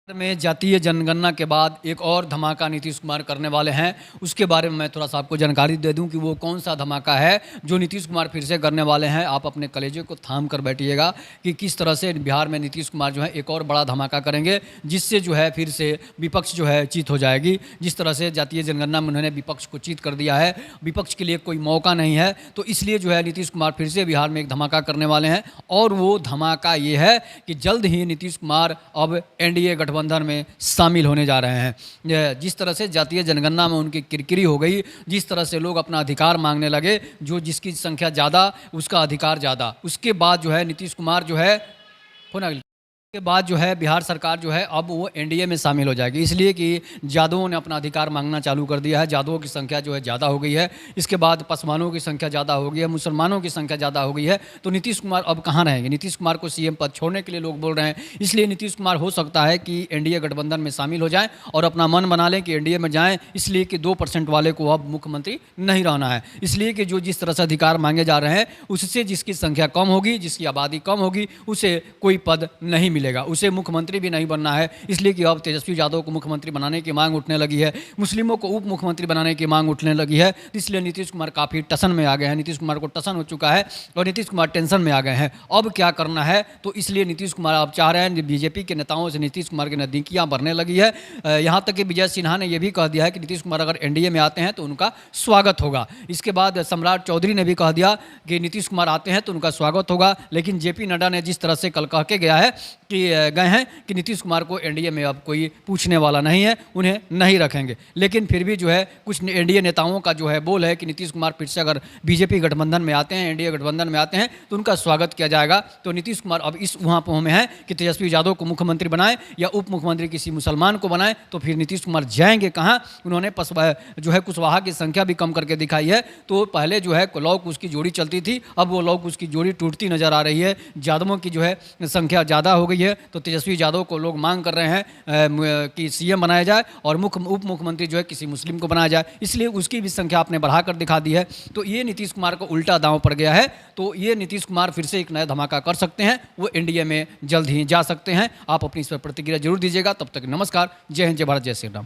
में जातीय जनगणना के बाद एक और धमाका नीतीश कुमार करने वाले हैं। उसके बारे में मैं थोड़ा सा आपको जानकारी दे दूं कि वो कौन सा धमाका है जो नीतीश कुमार फिर से करने वाले हैं। आप अपने कलेजे को थाम कर बैठिएगा कि किस तरह से बिहार में नीतीश कुमार जो है एक और बड़ा धमाका करेंगे, जिससे जो है फिर से विपक्ष जो है चित हो जाएगी। जिस तरह से जातीय जनगणना में उन्होंने विपक्ष को चित कर दिया है, विपक्ष के लिए कोई मौका नहीं है, तो इसलिए जो है नीतीश कुमार फिर से बिहार में एक धमाका करने वाले हैं। और वो धमाका ये है कि जल्द ही नीतीश कुमार अब एनडीए गठबंधन में शामिल होने जा रहे हैं। जिस तरह से जातीय जनगणना में उनकी किरकिरी हो गई, जिस तरह से लोग अपना अधिकार मांगने लगे, जो जिसकी संख्या ज़्यादा उसका अधिकार ज़्यादा, उसके बाद जो है नीतीश कुमार जो है के बाद जो है बिहार सरकार जो है अब वो एनडीए में शामिल हो जाएगी, इसलिए कि यादवों ने अपना अधिकार मांगना चालू कर दिया है। यादवों की संख्या जो है ज़्यादा हो गई है, इसके बाद पसवानों की संख्या ज़्यादा हो गई है, मुसलमानों की संख्या ज़्यादा हो गई है। तो नीतीश कुमार अब कहाँ रहेंगे? नीतीश कुमार को सीएम पद छोड़ने के लिए लोग बोल रहे हैं। इसलिए नीतीश कुमार हो सकता है कि एनडीए गठबंधन में शामिल हो जाएँ और अपना मन बना लें कि एनडीए में जाएँ, इसलिए कि 2% वाले को अब मुख्यमंत्री नहीं रहना है। इसलिए कि जो जिस तरह से अधिकार मांगे जा रहे हैं, उससे जिसकी संख्या कम होगी, जिसकी आबादी कम होगी, उसे कोई पद नहीं मिलेगा, उसे मुख्यमंत्री भी नहीं बनना है। इसलिए कि अब तेजस्वी यादव को मुख्यमंत्री बनाने की मांग उठने लगी है, मुस्लिमों को उप मुख्यमंत्री बनाने की मांग उठने लगी है। इसलिए नीतीश कुमार काफ़ी टसन में आ गए हैं, नीतीश कुमार को टसन हो चुका है और नीतीश कुमार टेंशन में आ गए हैं। अब क्या करना है? तो इसलिए नीतीश कुमार अब चाह रहे हैं, बीजेपी के नेताओं से नीतीश कुमार की नज़दीकियाँ बढ़ने लगी है। यहाँ तक कि विजय सिन्हा ने यह भी कह दिया है कि नीतीश कुमार अगर एनडीए में आते हैं तो उनका स्वागत होगा। इसके बाद सम्राट चौधरी ने भी कह दिया कि नीतीश कुमार आते हैं तो उनका स्वागत होगा। लेकिन जेपी नड्डा ने जिस तरह से कल कह के गया है कि गए हैं कि नीतीश कुमार को एनडीए में अब कोई पूछने वाला नहीं है, उन्हें नहीं रखेंगे। लेकिन फिर भी जो है कुछ एनडीए नेताओं का जो है बोल है कि नीतीश कुमार फिर से अगर बीजेपी गठबंधन में आते हैं, एनडीए गठबंधन में आते हैं तो उनका स्वागत किया जाएगा। तो नीतीश कुमार अब इस उहापोह में है कि तेजस्वी यादव को मुख्यमंत्री बनाए या उप मुख्यमंत्री किसी मुसलमान को बनाए, तो फिर नीतीश कुमार जाएंगे कहाँ? उन्होंने जो है कुशवाहा की संख्या भी कम करके दिखाई है। तो पहले जो है लौ कुश की जोड़ी चलती थी, अब वो लौ कुश की जोड़ी टूटती नजर आ रही है। यादवों की जो है संख्या ज़्यादा हो गई है, तो तेजस्वी यादव को लोग मांग कर रहे हैं कि सीएम बनाया जाए और उप मुख्यमंत्री जो है किसी मुस्लिम को बनाया जाए। इसलिए उसकी भी संख्या आपने बढ़ाकर दिखा दी है। तो ये नीतीश कुमार को उल्टा दांव पड़ गया है। तो ये नीतीश कुमार फिर से एक नया धमाका कर सकते हैं, वो एनडीए में जल्द ही जा सकते हैं। आप अपनी इस पर प्रतिक्रिया जरूर दीजिएगा। तब तक नमस्कार, जय हिंद, जय भारत, जय श्री राम।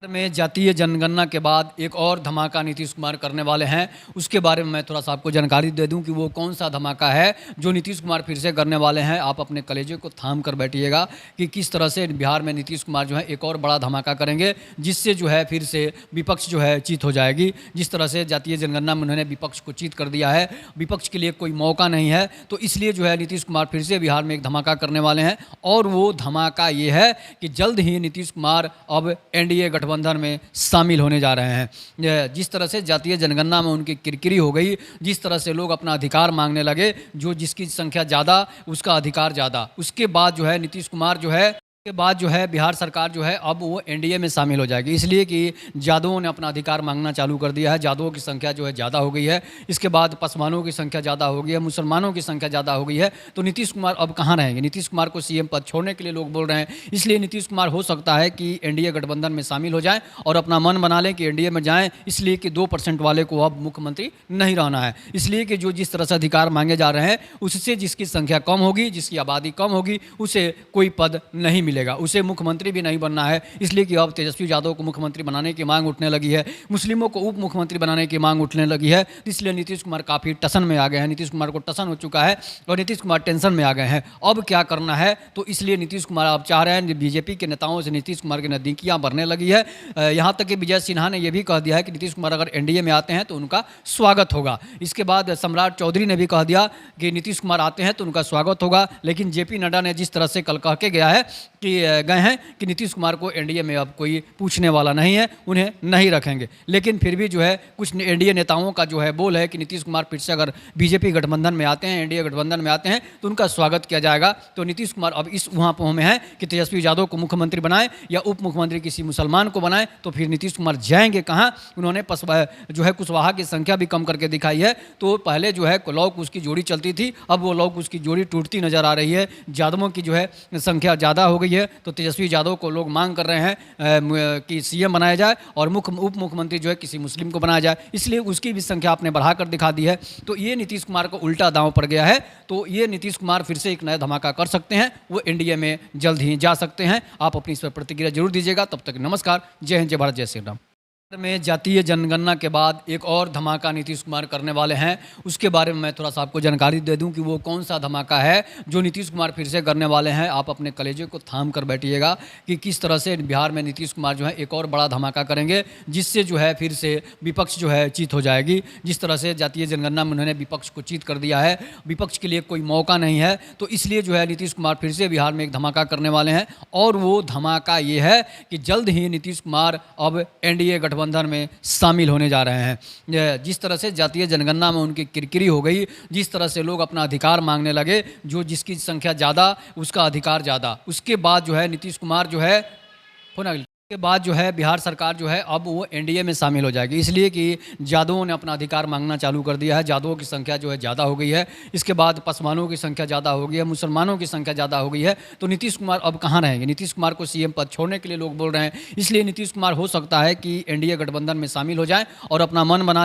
में जातीय जनगणना के बाद एक और धमाका नीतीश कुमार करने वाले हैं। उसके बारे में मैं थोड़ा सा आपको जानकारी दे दूं कि वो कौन सा धमाका है जो नीतीश कुमार फिर से करने वाले हैं। आप अपने कलेजे को थाम कर बैठिएगा कि किस तरह से बिहार में नीतीश कुमार जो है एक और बड़ा धमाका करेंगे, जिससे जो है फिर से विपक्ष जो है चित हो जाएगी। जिस तरह से जातीय जनगणना में उन्होंने विपक्ष को चित कर दिया है, विपक्ष के लिए कोई मौका नहीं है, तो इसलिए जो है नीतीश कुमार फिर से बिहार में एक धमाका करने वाले हैं। और वो धमाका ये है कि जल्द ही नीतीश कुमार अब एनडीए गठबंधन में शामिल होने जा रहे हैं। जिस तरह से जातीय जनगणना में उनकी किरकिरी हो गई, जिस तरह से लोग अपना अधिकार मांगने लगे, जो जिसकी संख्या ज़्यादा उसका अधिकार ज़्यादा, उसके बाद जो है नीतीश कुमार जो है के बाद जो है बिहार सरकार जो है अब वो एनडीए में शामिल हो जाएगी, इसलिए कि यादवों ने अपना अधिकार मांगना चालू कर दिया है। यादवों की संख्या जो है ज़्यादा हो गई है, इसके बाद पसवानों की संख्या ज़्यादा हो गई है, मुसलमानों की संख्या ज़्यादा हो गई है। तो नीतीश कुमार अब कहाँ रहेंगे? नीतीश कुमार को सीएम पद छोड़ने के लिए लोग बोल रहे हैं। इसलिए नीतीश कुमार हो सकता है कि एनडीए गठबंधन में शामिल हो जाएँ और अपना मन बना लें कि एनडीए में जाएँ, इसलिए कि 2% वाले को अब मुख्यमंत्री नहीं रहना है। इसलिए कि जो जिस तरह से अधिकार मांगे जा रहे हैं, उससे जिसकी संख्या कम होगी, जिसकी आबादी कम होगी, उसे कोई पद नहीं मिलेगा, उसे मुख्यमंत्री भी नहीं बनना है। इसलिए कि अब तेजस्वी यादव को मुख्यमंत्री बनाने की मांग उठने लगी है, मुस्लिमों को उप मुख्यमंत्री बनाने की मांग उठने लगी है। इसलिए नीतीश कुमार काफ़ी टसन में आ गए हैं, नीतीश कुमार को टसन हो चुका है और नीतीश कुमार टेंशन में आ गए हैं। अब क्या करना है? तो इसलिए नीतीश कुमार अब चाह रहे हैं, बीजेपी के नेताओं से नीतीश कुमार की नज़दीकियाँ बढ़ने लगी है। यहाँ तक कि विजय सिन्हा ने यह भी कह दिया है कि नीतीश कुमार अगर एनडीए में आते हैं तो उनका स्वागत होगा। इसके बाद सम्राट चौधरी ने भी कह दिया कि नीतीश कुमार आते हैं तो उनका स्वागत होगा। लेकिन जेपी नड्डा ने जिस तरह से कल कह के गया है कि गए हैं कि नीतीश कुमार को एनडीए में अब कोई पूछने वाला नहीं है, उन्हें नहीं रखेंगे। लेकिन फिर भी जो है कुछ एनडीए नेताओं का जो है बोल है कि नीतीश कुमार फिर से अगर बीजेपी गठबंधन में आते हैं, एनडीए गठबंधन में आते हैं तो उनका स्वागत किया जाएगा। तो नीतीश कुमार अब इस उहापोह में है कि तेजस्वी यादव को मुख्यमंत्री बनाए या उप मुख्यमंत्री किसी मुसलमान को बनाए, तो फिर नीतीश कुमार जाएंगे कहाँ? उन्होंने जो है कुशवाहा की संख्या भी कम करके दिखाई है। तो पहले जो है लौ कुश की जोड़ी चलती थी, अब वो लौ कुश की जोड़ी टूटती नजर आ रही है। यादवों की जो है संख्या ज़्यादा हो गई रही है, तो तेजस्वी यादव को लोग मांग कर रहे हैं कि सीएम बनाया जाए और उप मुख्यमंत्री जो है किसी मुस्लिम को बनाया जाए, इसलिए उसकी भी संख्या आपने बढ़ाकर दिखा दी है। तो ये नीतीश कुमार को उल्टा दांव पड़ गया है। तो ये नीतीश कुमार फिर से एक नया धमाका कर सकते हैं, वो एनडीए में जल्द ही जा सकते हैं। आप अपनी इस पर प्रतिक्रिया जरूर दीजिएगा। तब तक नमस्कार, जय हिंद, जय भारत, जय श्री राम। में जातीय जनगणना के बाद एक और धमाका नीतीश कुमार करने वाले हैं, उसके बारे में मैं थोड़ा सा आपको जानकारी दे दूं कि वो कौन सा धमाका है जो नीतीश कुमार फिर से करने वाले हैं। आप अपने कलेजे को थाम कर बैठिएगा कि किस तरह से बिहार में नीतीश कुमार जो है एक और बड़ा धमाका करेंगे, जिससे जो है फिर से विपक्ष जो है चीत हो जाएगी। जिस तरह से जातीय जनगणना में उन्होंने विपक्ष को चीत कर दिया है, विपक्ष के लिए कोई मौका नहीं है, तो इसलिए जो है नीतीश कुमार फिर से बिहार में एक धमाका करने वाले हैं। और वो धमाका ये है कि जल्द ही नीतीश कुमार अब एनडीए गठबंधन में शामिल होने जा रहे हैं। जिस तरह से जातीय जनगणना में उनकी किरकिरी हो गई, जिस तरह से लोग अपना अधिकार मांगने लगे, जो जिसकी संख्या ज़्यादा उसका अधिकार ज़्यादा, उसके बाद जो है नीतीश कुमार जो है के बाद जो है बिहार सरकार जो है अब वो एनडीए में शामिल हो जाएगी, इसलिए कि यादवों ने अपना अधिकार मांगना चालू कर दिया है। यादवों की संख्या जो है ज़्यादा हो गई है, इसके बाद पसमानों की संख्या ज़्यादा हो गई है, मुसलमानों की संख्या ज़्यादा हो गई है। तो नीतीश कुमार अब कहाँ रहेंगे? नीतीश कुमार को सीएम पद छोड़ने के लिए लोग बोल रहे हैं, इसलिए नीतीश कुमार हो सकता है कि एनडीए गठबंधन में शामिल हो जाएं और अपना मन बना